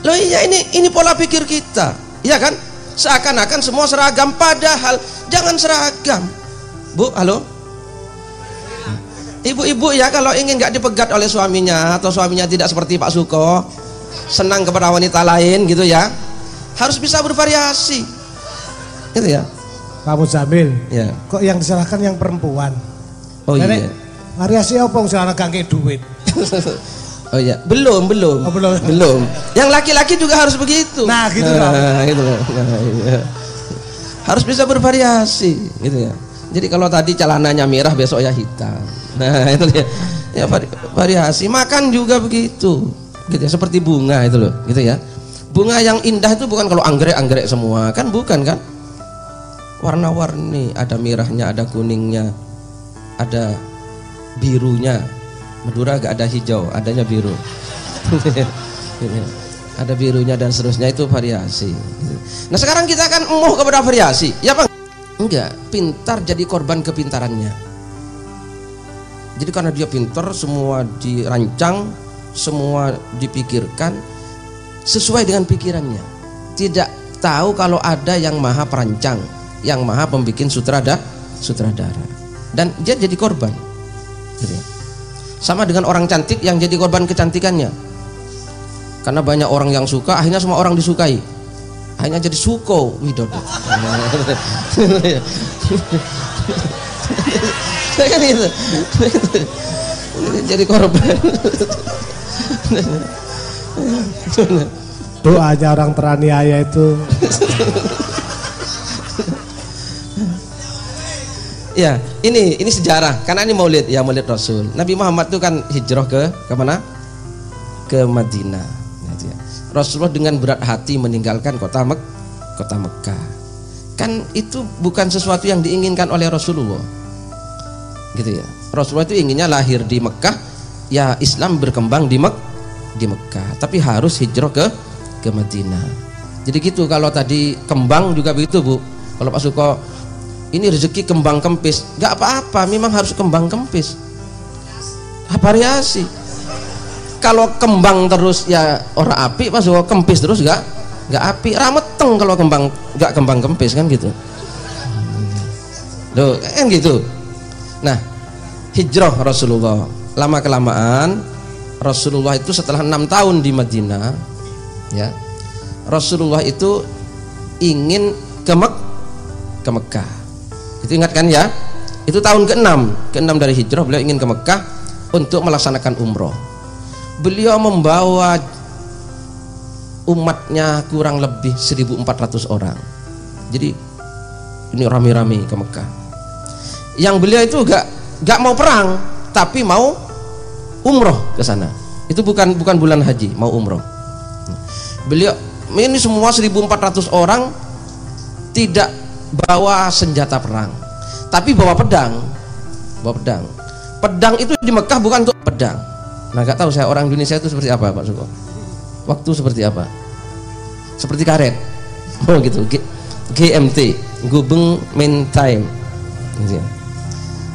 Loh iya, ini pola pikir kita, iya kan? Seakan-akan semua seragam, padahal jangan seragam. Bu, halo? Ibu-ibu ya, kalau ingin nggak dipegat oleh suaminya atau suaminya tidak seperti Pak Suko, senang kepada wanita lain gitu ya, harus bisa bervariasi, gitu ya. Pak Muzamil, Ya. kok yang disalahkan yang perempuan? Oh Nenek, iya. variasi apa yang salah gangke duit? Oh iya, belum. Oh, belum. Yang laki-laki juga harus begitu. Nah, gitu gitu loh. Nah, iya. Harus bisa bervariasi, gitu ya. Jadi kalau tadi celananya merah, besok ya hitam. Nah, itu dia. Ya variasi. Makan juga begitu. Gitu ya, seperti bunga itu loh, gitu ya. Bunga yang indah itu bukan kalau anggrek semua, kan bukan kan? Warna-warni, ada merahnya, ada kuningnya, ada birunya. Madura gak ada hijau, adanya biru. Ada birunya dan seterusnya, itu variasi. Nah sekarang kita akan emoh kepada variasi, ya Bang? Enggak, pintar jadi korban kepintarannya. Jadi karena dia pintar, semua dirancang, semua dipikirkan sesuai dengan pikirannya. Tidak tahu kalau ada yang maha perancang, yang maha pembikin sutradara, dan dia jadi korban. Sama dengan orang cantik yang jadi korban kecantikannya, karena banyak orang yang suka, akhirnya semua orang disukai, akhirnya jadi Suko Widodo. Kan itu, jadi korban. Doanya orang teraniaya itu. Ya, ini sejarah, karena ini Maulid, ya Maulid Rasul. Nabi Muhammad itu kan hijrah ke mana? Ke Madinah. Rasulullah dengan berat hati meninggalkan kota Mekah. Kan itu bukan sesuatu yang diinginkan oleh Rasulullah. Gitu ya. Rasulullah itu inginnya lahir di Mekah, ya Islam berkembang di Mekah, tapi harus hijrah ke Madinah. Jadi gitu. Kalau tadi kembang juga begitu, Bu. Kalau Pak Suko, ini rezeki kembang kempis, nggak apa-apa, memang harus kembang kempis, variasi. Kalau kembang terus ya orang api, pas kempis terus nggak api, rameteng kalau nggak kembang kempis, kan gitu. Loh, kan gitu. Nah, hijrah Rasulullah, lama kelamaan Rasulullah itu setelah 6 tahun di Madinah, ya, Rasulullah itu ingin ke Mekah. Itu ingat kan ya? Itu tahun ke-6 dari hijrah, beliau ingin ke Mekah untuk melaksanakan umroh. Beliau membawa umatnya kurang lebih 1.400 orang. Jadi ini rame-rame ke Mekah. Yang beliau itu gak mau perang, tapi mau umroh ke sana. Itu bukan bulan haji, mau umroh. Beliau ini semua 1.400 orang tidak bawa senjata perang, tapi bawa pedang. Pedang itu di Mekah bukan untuk pedang. Nah, gak tahu saya orang Indonesia itu seperti apa, Pak Suko? Waktu seperti apa? Seperti karet. Oh gitu. GMT, Gubeng Main Time.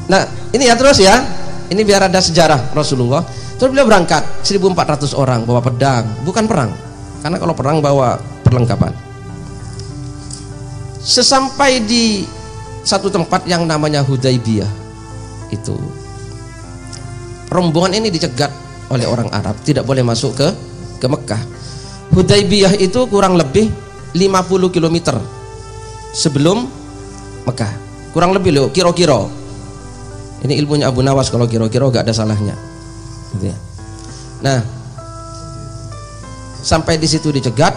Nah, ini ya terus ya. Ini biar ada sejarah Rasulullah. Terus beliau berangkat 1.400 orang bawa pedang, bukan perang. Karena kalau perang bawa perlengkapan. Sesampai di satu tempat yang namanya Hudaybiyah, itu rombongan ini dicegat oleh orang Arab, tidak boleh masuk ke Mekah. Hudaybiyah itu kurang lebih 50 km sebelum Mekah. Kurang lebih loh, kira-kira. Ini ilmunya Abu Nawas, kalau kira-kira gak ada salahnya. Gitu ya. Nah, sampai di situ dicegat,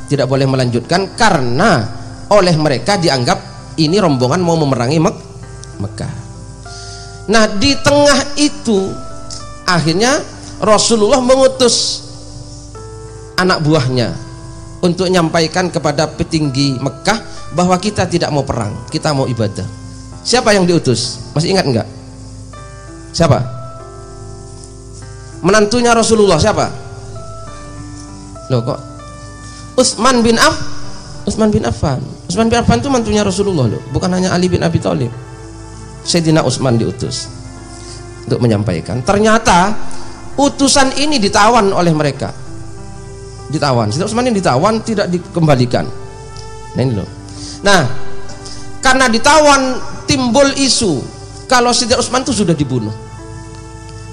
tidak boleh melanjutkan karena oleh mereka dianggap ini rombongan mau memerangi Mekah. Nah, di tengah itu akhirnya Rasulullah mengutus anak buahnya untuk menyampaikan kepada petinggi Mekah bahwa kita tidak mau perang, kita mau ibadah. Siapa yang diutus? Masih ingat enggak? Siapa? Menantunya Rasulullah siapa? Loh kok? Utsman bin Affan. Utsman bin Affan itu mantunya Rasulullah loh, bukan hanya Ali bin Abi Thalib. Sayyidina Utsman diutus untuk menyampaikan. Ternyata utusan ini ditawan oleh mereka. Ditawan. Sayyidina Utsman ini ditawan, tidak dikembalikan. Nah ini loh. Nah, karena ditawan timbul isu kalau Sayyidina Utsman itu sudah dibunuh.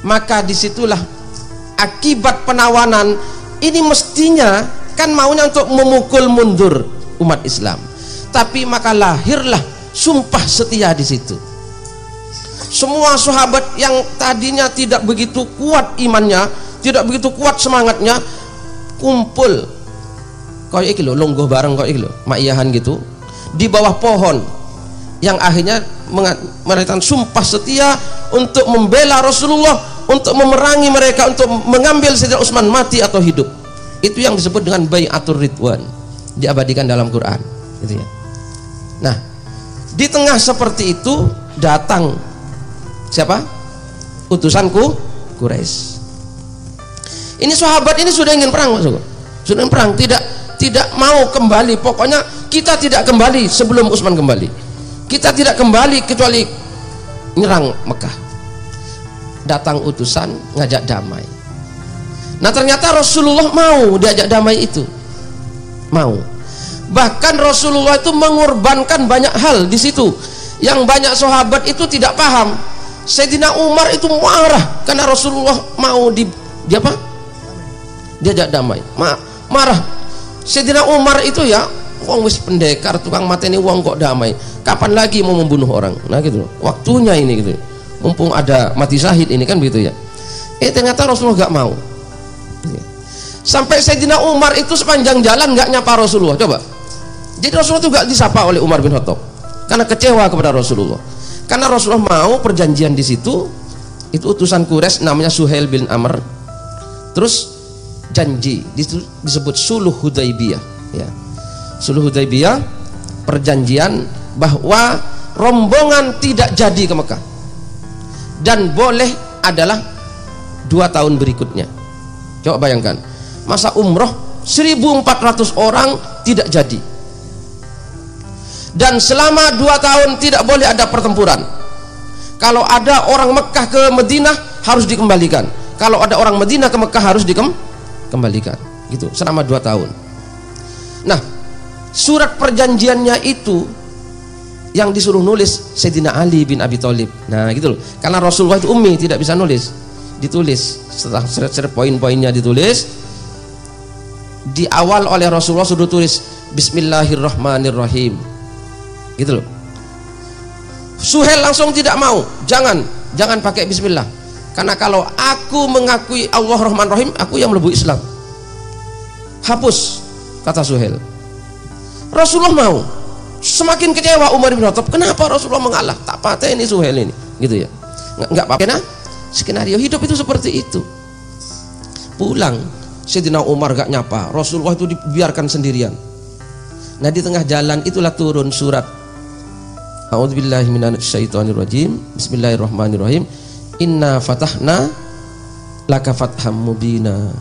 Maka disitulah akibat penawanan ini mestinya kan maunya untuk memukul mundur umat Islam. Tapi maka lahirlah sumpah setia di situ. Semua sahabat yang tadinya tidak begitu kuat imannya, tidak begitu kuat semangatnya, kumpul kaya iki lho, longgoh bareng kaya iki lho, makiyahan gitu di bawah pohon yang akhirnya mengatakan sumpah setia untuk membela Rasulullah, untuk memerangi mereka, untuk mengambil Sayyidina Utsman mati atau hidup. Itu yang disebut dengan Bai'atur Ridwan, diabadikan dalam Quran gitu ya. Nah, di tengah seperti itu datang siapa? Utusanku Quraisy. Ini sahabat ini sudah ingin perang, sudah ingin perang, tidak mau kembali. Pokoknya kita tidak kembali sebelum Utsman kembali. Kita tidak kembali kecuali nyerang Mekah. Datang utusan ngajak damai. Nah, ternyata Rasulullah mau diajak damai itu. Mau. Bahkan Rasulullah itu mengorbankan banyak hal di situ yang banyak sahabat itu tidak paham. Sayyidina Umar itu marah karena Rasulullah mau diajak damai. Marah. Sayyidina Umar itu ya, wong wis pendekar, tukang mateni wong kok damai. Kapan lagi mau membunuh orang? Nah gitu. Waktunya ini gitu. Mumpung ada mati syahid ini kan begitu ya. Ternyata Rasulullah gak mau. Sampai Sayyidina Umar itu sepanjang jalan gak nyapa Rasulullah. Coba. Jadi Rasulullah itu gak disapa oleh Umar bin Khattab karena kecewa kepada Rasulullah. Karena Rasulullah mau perjanjian di situ, itu utusan Quraisy namanya Suhail bin Amr. Terus janji disebut Suluh Hudaibiyah ya. Suluh Hudaibiyah, perjanjian bahwa rombongan tidak jadi ke Mekah dan boleh adalah 2 tahun berikutnya. Coba bayangkan, masa umroh 1.400 orang tidak jadi, dan selama 2 tahun tidak boleh ada pertempuran. Kalau ada orang Mekah ke Madinah harus dikembalikan, kalau ada orang Madinah ke Mekah harus dikembalikan gitu selama 2 tahun. Nah, surat perjanjiannya itu yang disuruh nulis Sayyidina Ali bin Abi Thalib. Nah gitu loh, karena Rasulullah itu ummi, tidak bisa nulis, ditulis setelah seret-seret poin-poinnya ditulis. Di awal oleh Rasulullah sudah tulis Bismillahirrahmanirrahim gitu loh. Suhail langsung tidak mau, jangan pakai bismillah, karena kalau aku mengakui Allah Rahman Rahim, aku yang melebu Islam. Hapus, kata Suhail. Rasulullah mau. Semakin kecewa Umar bin Khattab, kenapa Rasulullah mengalah, tak patah ini Suhail ini gitu ya. Nggak apa-apa. Nah, skenario hidup itu seperti itu. Pulang Sayyidina Umar gak nyapa, Rasulullah itu dibiarkan sendirian. Nah, di tengah jalan itulah turun surat A'udzubillahi minasyaitonirrajim. Bismillahirrahmanirrahim. Inna fatahna laka fatham mubina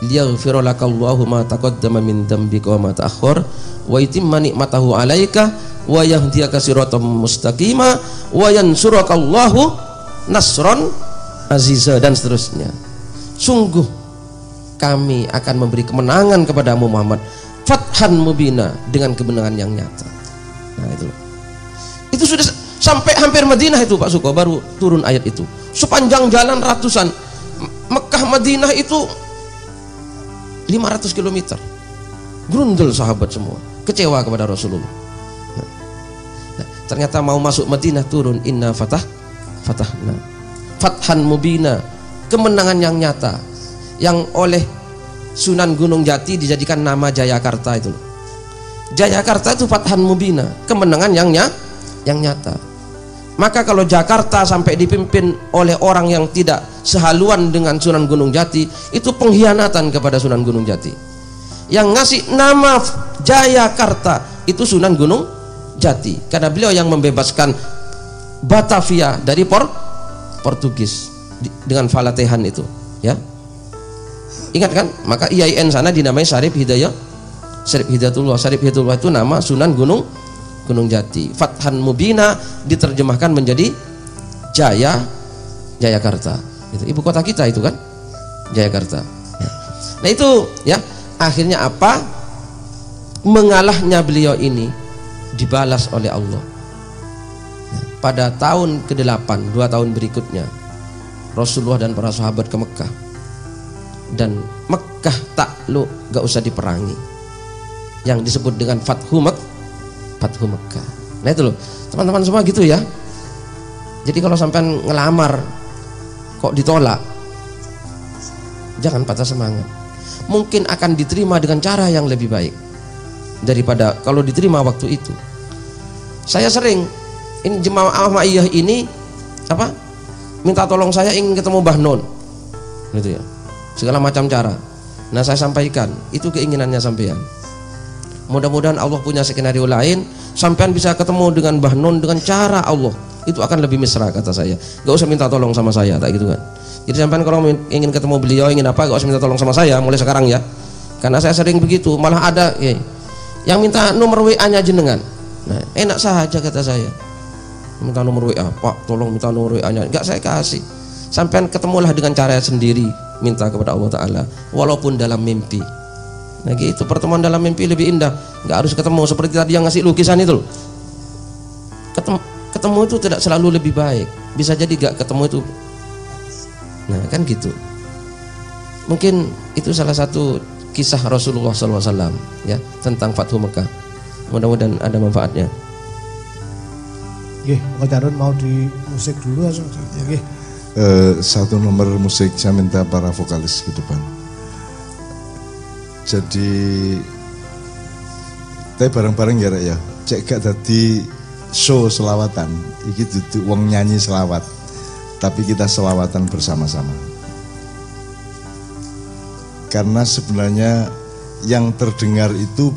liyaghfira lakallahu ma taqaddama min dzambika wa ma ta'akhkhar wa yutimma ni'matahu 'alaika wa yahdiyaka siratan mustaqima wa yansurukallahu nasran aziza, dan seterusnya. Sungguh kami akan memberi kemenangan kepadamu Muhammad, fathan mubina, dengan kemenangan yang nyata. Nah itu sudah sampai hampir Madinah itu Pak Suko, baru turun ayat itu. Sepanjang jalan ratusan, Mekah Madinah itu 500 km. Grundel sahabat semua, kecewa kepada Rasulullah. Ternyata mau masuk Madinah turun inna fatahna fathan mubina, kemenangan yang nyata yang oleh Sunan Gunung Jati dijadikan nama Jayakarta itu. Jayakarta itu fathan mubina, kemenangan yang nyata. Maka kalau Jakarta sampai dipimpin oleh orang yang tidak sehaluan dengan Sunan Gunung Jati, itu pengkhianatan kepada Sunan Gunung Jati. Yang ngasih nama Jayakarta itu Sunan Gunung Jati, karena beliau yang membebaskan Batavia dari Portugis dengan Falatehan itu, ya. Ingat kan? Maka IAIN sana dinamai Syarif Hidayatullah. Syarif Hidayatullah itu nama Sunan Gunung Jati. Fathan Mubina diterjemahkan menjadi Jayakarta. Itu ibu kota kita itu kan, Jayakarta. Nah itu ya, akhirnya apa? Mengalahnya beliau ini dibalas oleh Allah. Pada tahun ke-8, 2 tahun berikutnya, Rasulullah dan para sahabat ke Mekah, dan Mekah takluk, gak usah diperangi, yang disebut dengan Fathu Mekah. Nah itu loh teman-teman semua gitu ya. Jadi kalau sampai ngelamar kok ditolak, jangan patah semangat. Mungkin akan diterima dengan cara yang lebih baik daripada kalau diterima waktu itu. Saya sering ini jemaah Ahmadiyah ini apa? Minta tolong saya ingin ketemu Mbah Nun. Gitu ya. Segala macam cara. Nah, saya sampaikan, itu keinginannya sampean. Mudah-mudahan Allah punya skenario lain, sampean bisa ketemu dengan Mbah Nun dengan cara Allah. Itu akan lebih mesra kata saya. Gak usah minta tolong sama saya, tak gitu kan. Jadi sampean kalau ingin ketemu beliau, ingin apa, gak usah minta tolong sama saya mulai sekarang ya. Karena saya sering begitu, malah ada yang minta nomor WA-nya jenengan. Nah, enak saja kata saya. Minta nomor WA, Pak, tolong minta nomor WA-nya. Enggak saya kasih. Sampean ketemulah dengan cara sendiri, minta kepada Allah Ta'ala, walaupun dalam mimpi. Nah gitu, pertemuan dalam mimpi lebih indah. Enggak harus ketemu seperti tadi yang ngasih lukisan itu loh. Ketemu itu tidak selalu lebih baik. Bisa jadi enggak ketemu itu. Nah kan gitu. Mungkin itu salah satu kisah Rasulullah SAW ya, tentang Fathu Mekah. Mudah-mudahan ada manfaatnya. Kok Jarun mau di musik dulu atau? Satu nomor musik saya minta para vokalis ke depan. Jadi kita bareng-bareng ya, cek gak tadi show selawatan. Iki duduk wong nyanyi selawat, tapi kita selawatan bersama-sama. Karena sebenarnya yang terdengar itu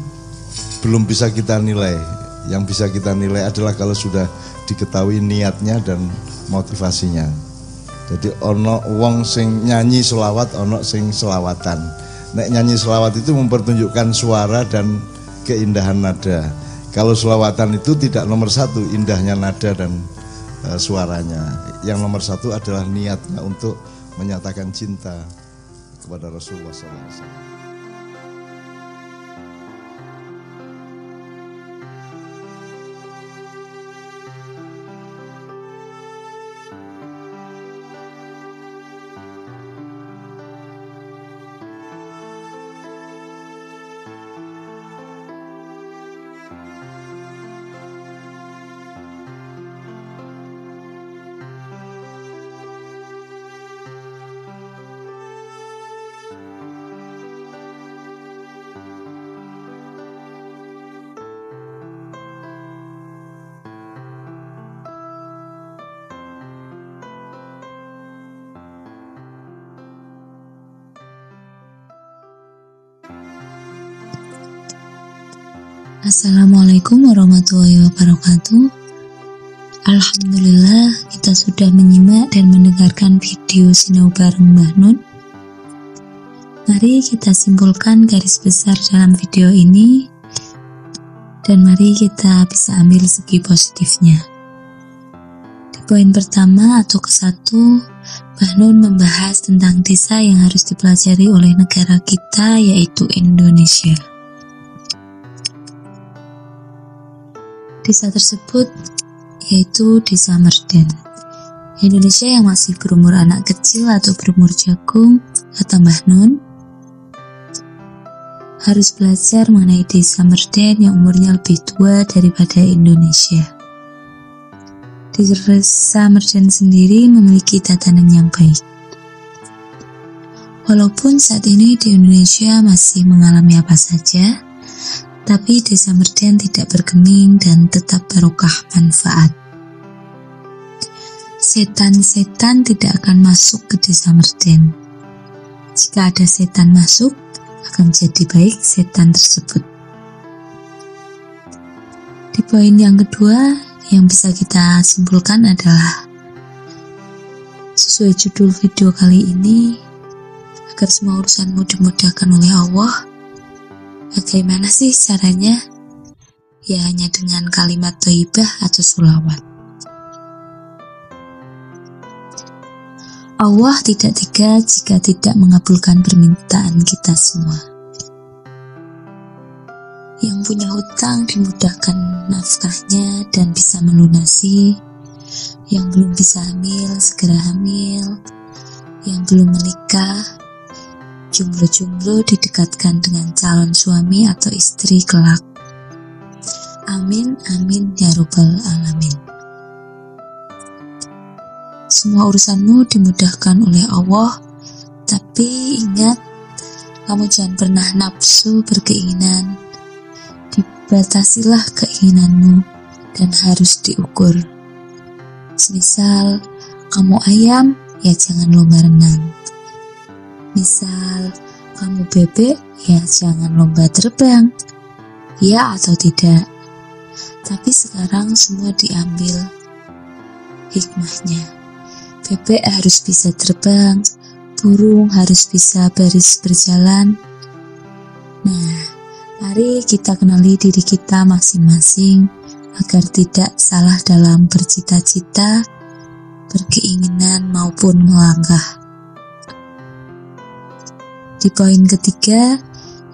belum bisa kita nilai. Yang bisa kita nilai adalah kalau sudah diketahui niatnya dan motivasinya. Jadi ono wong sing nyanyi selawat, ono sing selawatan. Nek nyanyi selawat itu mempertunjukkan suara dan keindahan nada. Kalau selawatan itu tidak nomor satu indahnya nada dan suaranya. Yang nomor satu adalah niatnya untuk menyatakan cinta kepada Rasulullah SAW. Assalamualaikum warahmatullahi wabarakatuh. Alhamdulillah kita sudah menyimak dan mendengarkan video Sinau bareng Mbah Nun. Mari kita simpulkan garis besar dalam video ini dan mari kita bisa ambil segi positifnya. Di poin pertama atau ke-1, Mbah Nun membahas tentang desa yang harus dipelajari oleh negara kita, yaitu Indonesia. Desa tersebut yaitu Desa Merden. Indonesia yang masih berumur anak kecil atau berumur jagung, kata Mbah Nun, harus belajar mengenai Desa Merden yang umurnya lebih tua daripada Indonesia. Desa Merden sendiri memiliki tatanan yang baik. Walaupun saat ini di Indonesia masih mengalami apa saja, tapi Desa Merden tidak bergeming dan tetap barokah manfaat. Setan-setan tidak akan masuk ke Desa Merden. Jika ada setan masuk, akan jadi baik setan tersebut. Di poin yang kedua, yang bisa kita simpulkan adalah sesuai judul video kali ini, agar semua urusanmu dimudahkan oleh Allah. Bagaimana sih caranya? Ya hanya dengan kalimat thayyibah atau sholawat. Allah tidak tega jika tidak mengabulkan permintaan kita semua. Yang punya hutang dimudahkan nafkahnya dan bisa melunasi. Yang belum bisa hamil, segera hamil. Yang belum menikah, jomblo-jomblo didekatkan dengan calon suami atau istri kelak. Amin, amin, ya Rabbal Alamin. Semua urusanmu dimudahkan oleh Allah, tapi ingat, kamu jangan pernah nafsu berkeinginan. Dibatasilah keinginanmu dan harus diukur. Semisal kamu ayam, ya jangan lomba renang. Misal kamu bebek, ya jangan lomba terbang. Ya atau tidak. Tapi sekarang semua diambil hikmahnya. Bebek harus bisa terbang, burung harus bisa baris berjalan. Nah, mari kita kenali diri kita masing-masing agar tidak salah dalam bercita-cita, berkeinginan maupun melangkah. Di poin ketiga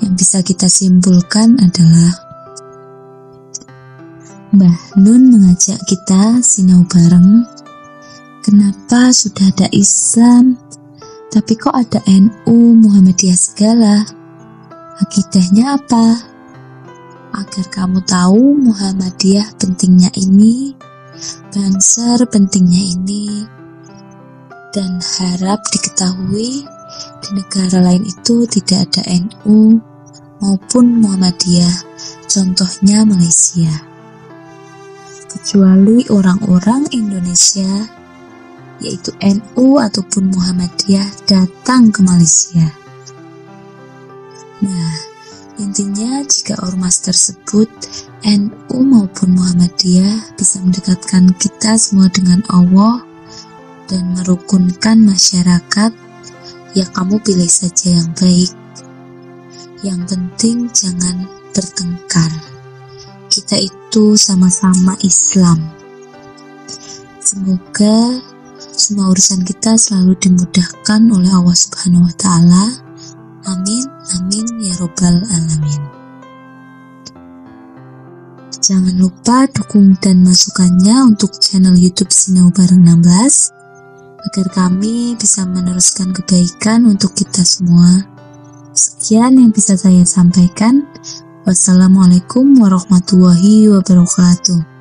yang bisa kita simpulkan adalah Mbah Nun mengajak kita sinau bareng. Kenapa sudah ada Islam, tapi kok ada NU, Muhammadiyah segala? Akidahnya apa? Agar kamu tahu Muhammadiyah pentingnya ini, Banser pentingnya ini, dan harap diketahui di negara lain itu tidak ada NU maupun Muhammadiyah, contohnya Malaysia. Kecuali orang-orang Indonesia, yaitu NU ataupun Muhammadiyah datang ke Malaysia. Nah, intinya jika ormas tersebut NU maupun Muhammadiyah bisa mendekatkan kita semua dengan Allah dan merukunkan masyarakat, ya kamu pilih saja yang baik. Yang penting jangan bertengkar. Kita itu sama-sama Islam. Semoga semua urusan kita selalu dimudahkan oleh Allah Subhanahu wa Ta'ala. Amin, amin, ya Rabbal Alamin. Jangan lupa dukung dan masukannya untuk channel YouTube Sinau Bareng 16 agar kami bisa meneruskan kebaikan untuk kita semua. Sekian yang bisa saya sampaikan. Wassalamualaikum warahmatullahi wabarakatuh.